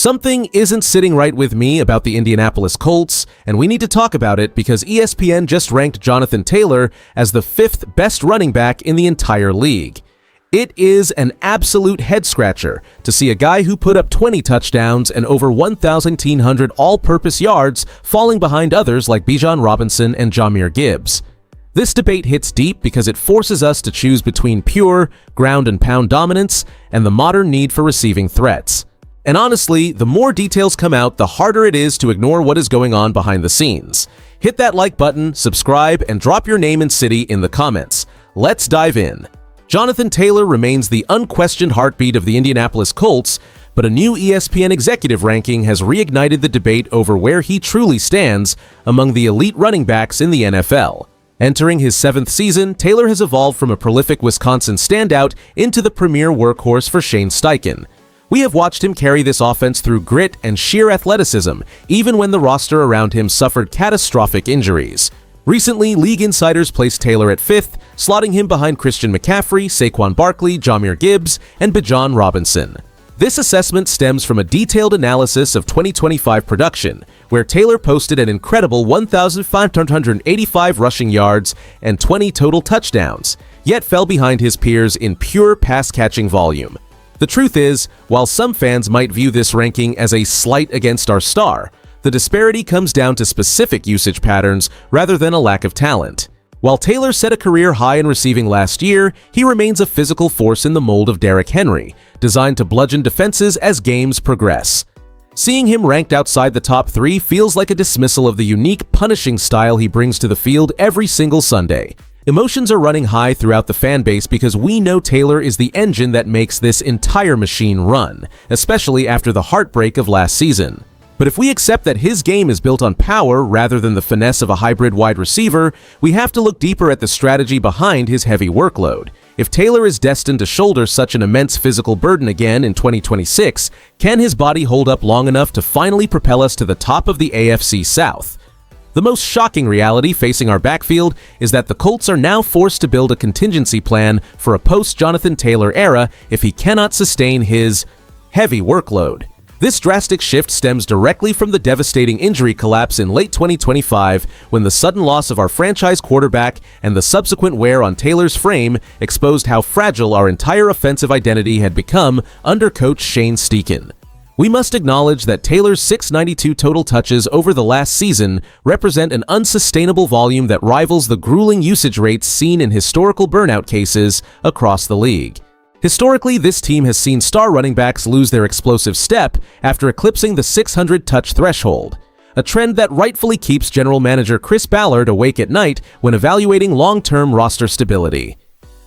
Something isn't sitting right with me about the Indianapolis Colts, and we need to talk about it because ESPN just ranked Jonathan Taylor as the 5th best running back in the entire league. It is an absolute head-scratcher to see a guy who put up 20 touchdowns and over 1,100 all-purpose yards falling behind others like Bijan Robinson and Jahmyr Gibbs. This debate hits deep because it forces us to choose between pure ground and pound dominance and the modern need for receiving threats. And honestly, the more details come out, the harder it is to ignore what is going on behind the scenes. Hit that like button, subscribe, and drop your name and city in the comments. Let's dive in. Jonathan Taylor remains the unquestioned heartbeat of the Indianapolis Colts, but a new ESPN executive ranking has reignited the debate over where he truly stands among the elite running backs in the NFL. Entering his 7th season, Taylor has evolved from a prolific Wisconsin standout into the premier workhorse for Shane Steichen. We have watched him carry this offense through grit and sheer athleticism, even when the roster around him suffered catastrophic injuries. Recently, league insiders placed Taylor at 5th, slotting him behind Christian McCaffrey, Saquon Barkley, Jahmyr Gibbs, and Bijan Robinson. This assessment stems from a detailed analysis of 2025 production, where Taylor posted an incredible 1,585 rushing yards and 20 total touchdowns, yet fell behind his peers in pure pass-catching volume. The truth is, while some fans might view this ranking as a slight against our star, the disparity comes down to specific usage patterns rather than a lack of talent. While Taylor set a career high in receiving last year, he remains a physical force in the mold of Derrick Henry, designed to bludgeon defenses as games progress. Seeing him ranked outside the top 3 feels like a dismissal of the unique, punishing style he brings to the field every single Sunday. Emotions are running high throughout the fan base because we know Taylor is the engine that makes this entire machine run, especially after the heartbreak of last season. But if we accept that his game is built on power rather than the finesse of a hybrid wide receiver, we have to look deeper at the strategy behind his heavy workload. If Taylor is destined to shoulder such an immense physical burden again in 2026, can his body hold up long enough to finally propel us to the top of the AFC South? The most shocking reality facing our backfield is that the Colts are now forced to build a contingency plan for a post-Jonathan Taylor era if he cannot sustain his heavy workload. This drastic shift stems directly from the devastating injury collapse in late 2025 when the sudden loss of our franchise quarterback and the subsequent wear on Taylor's frame exposed how fragile our entire offensive identity had become under coach Shane Steichen. We must acknowledge that Taylor's 692 total touches over the last season represent an unsustainable volume that rivals the grueling usage rates seen in historical burnout cases across the league. Historically, this team has seen star running backs lose their explosive step after eclipsing the 600-touch threshold, a trend that rightfully keeps general manager Chris Ballard awake at night when evaluating long-term roster stability.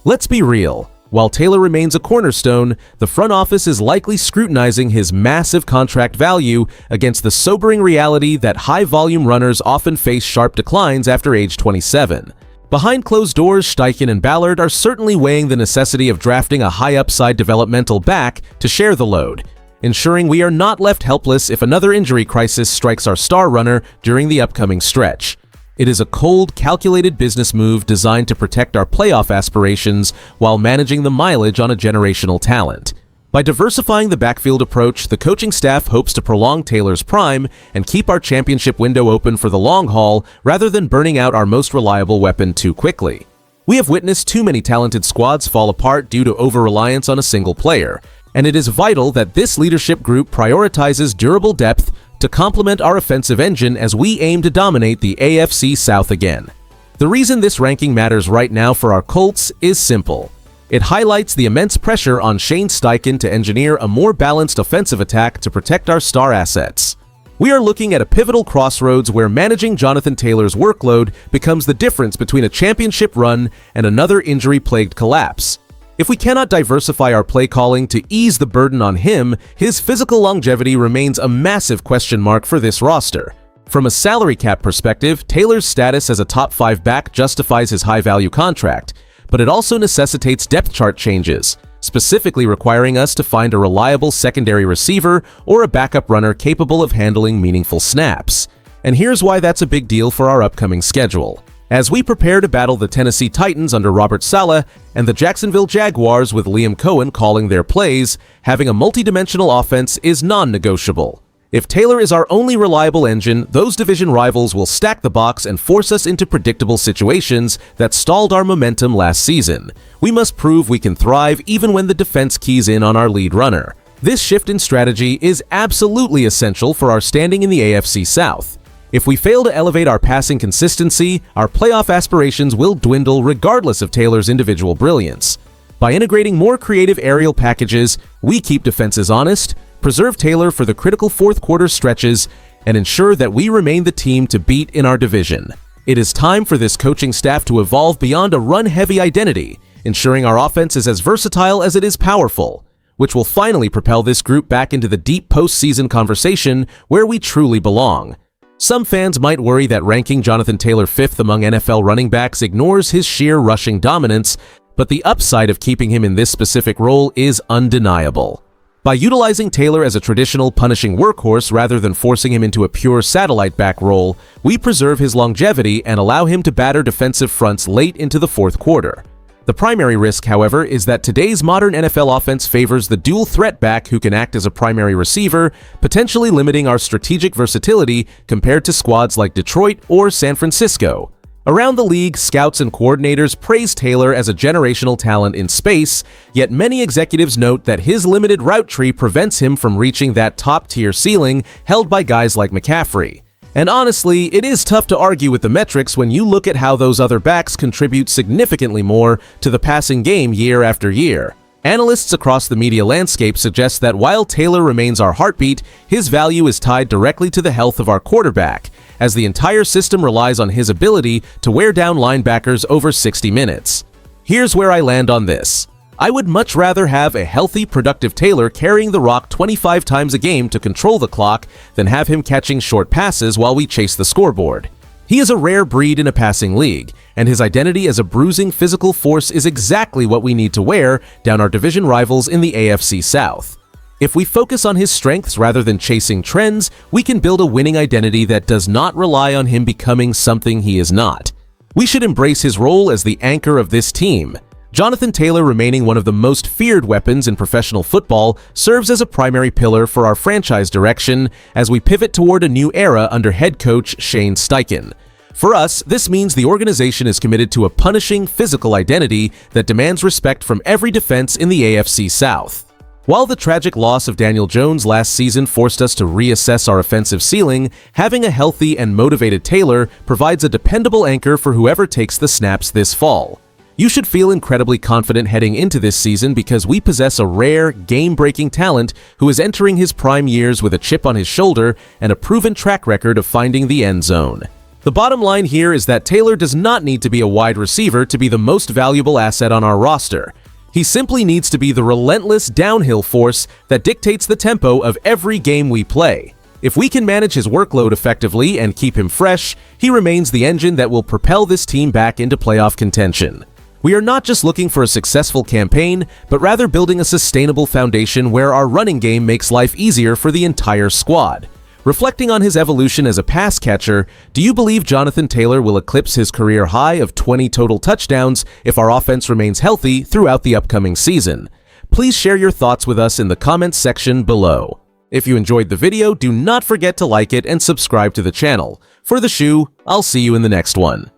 Let's be real. While Taylor remains a cornerstone, the front office is likely scrutinizing his massive contract value against the sobering reality that high-volume runners often face sharp declines after age 27. Behind closed doors, Steichen and Ballard are certainly weighing the necessity of drafting a high-upside developmental back to share the load, ensuring we are not left helpless if another injury crisis strikes our star runner during the upcoming stretch. It is a cold, calculated business move designed to protect our playoff aspirations while managing the mileage on a generational talent. By diversifying the backfield approach, the coaching staff hopes to prolong Taylor's prime and keep our championship window open for the long haul rather than burning out our most reliable weapon too quickly. We have witnessed too many talented squads fall apart due to over-reliance on a single player, and it is vital that this leadership group prioritizes durable depth to complement our offensive engine as we aim to dominate the AFC South again. The reason this ranking matters right now for our Colts is simple. It highlights the immense pressure on Shane Steichen to engineer a more balanced offensive attack to protect our star assets. We are looking at a pivotal crossroads where managing Jonathan Taylor's workload becomes the difference between a championship run and another injury-plagued collapse. If we cannot diversify our play calling to ease the burden on him, his physical longevity remains a massive question mark for this roster. From a salary cap perspective, Taylor's status as a top 5 back justifies his high-value contract, but it also necessitates depth chart changes, specifically requiring us to find a reliable secondary receiver or a backup runner capable of handling meaningful snaps. And here's why that's a big deal for our upcoming schedule. As we prepare to battle the Tennessee Titans under Robert Saleh and the Jacksonville Jaguars with Liam Cohen calling their plays, having a multidimensional offense is non-negotiable. If Taylor is our only reliable engine, those division rivals will stack the box and force us into predictable situations that stalled our momentum last season. We must prove we can thrive even when the defense keys in on our lead runner. This shift in strategy is absolutely essential for our standing in the AFC South. If we fail to elevate our passing consistency, our playoff aspirations will dwindle regardless of Taylor's individual brilliance. By integrating more creative aerial packages, we keep defenses honest, preserve Taylor for the critical fourth-quarter stretches, and ensure that we remain the team to beat in our division. It is time for this coaching staff to evolve beyond a run-heavy identity, ensuring our offense is as versatile as it is powerful, which will finally propel this group back into the deep postseason conversation where we truly belong. Some fans might worry that ranking Jonathan Taylor 5th among NFL running backs ignores his sheer rushing dominance, but the upside of keeping him in this specific role is undeniable. By utilizing Taylor as a traditional punishing workhorse rather than forcing him into a pure satellite back role, we preserve his longevity and allow him to batter defensive fronts late into the fourth quarter. The primary risk, however, is that today's modern NFL offense favors the dual threat back who can act as a primary receiver, potentially limiting our strategic versatility compared to squads like Detroit or San Francisco. Around the league, scouts and coordinators praise Taylor as a generational talent in space, yet many executives note that his limited route tree prevents him from reaching that top-tier ceiling held by guys like McCaffrey. And honestly, it is tough to argue with the metrics when you look at how those other backs contribute significantly more to the passing game year after year. Analysts across the media landscape suggest that while Taylor remains our heartbeat, his value is tied directly to the health of our quarterback, as the entire system relies on his ability to wear down linebackers over 60 minutes. Here's where I land on this. I would much rather have a healthy, productive Taylor carrying the rock 25 times a game to control the clock than have him catching short passes while we chase the scoreboard. He is a rare breed in a passing league, and his identity as a bruising physical force is exactly what we need to wear down our division rivals in the AFC South. If we focus on his strengths rather than chasing trends, we can build a winning identity that does not rely on him becoming something he is not. We should embrace his role as the anchor of this team. Jonathan Taylor, remaining one of the most feared weapons in professional football, serves as a primary pillar for our franchise direction as we pivot toward a new era under head coach Shane Steichen. For us, this means the organization is committed to a punishing physical identity that demands respect from every defense in the AFC South. While the tragic loss of Daniel Jones last season forced us to reassess our offensive ceiling, having a healthy and motivated Taylor provides a dependable anchor for whoever takes the snaps this fall. You should feel incredibly confident heading into this season because we possess a rare, game-breaking talent who is entering his prime years with a chip on his shoulder and a proven track record of finding the end zone. The bottom line here is that Taylor does not need to be a wide receiver to be the most valuable asset on our roster. He simply needs to be the relentless downhill force that dictates the tempo of every game we play. If we can manage his workload effectively and keep him fresh, he remains the engine that will propel this team back into playoff contention. We are not just looking for a successful campaign, but rather building a sustainable foundation where our running game makes life easier for the entire squad. Reflecting on his evolution as a pass catcher, do you believe Jonathan Taylor will eclipse his career high of 20 total touchdowns if our offense remains healthy throughout the upcoming season? Please share your thoughts with us in the comments section below. If you enjoyed the video, do not forget to like it and subscribe to the channel. For the Shoe, I'll see you in the next one.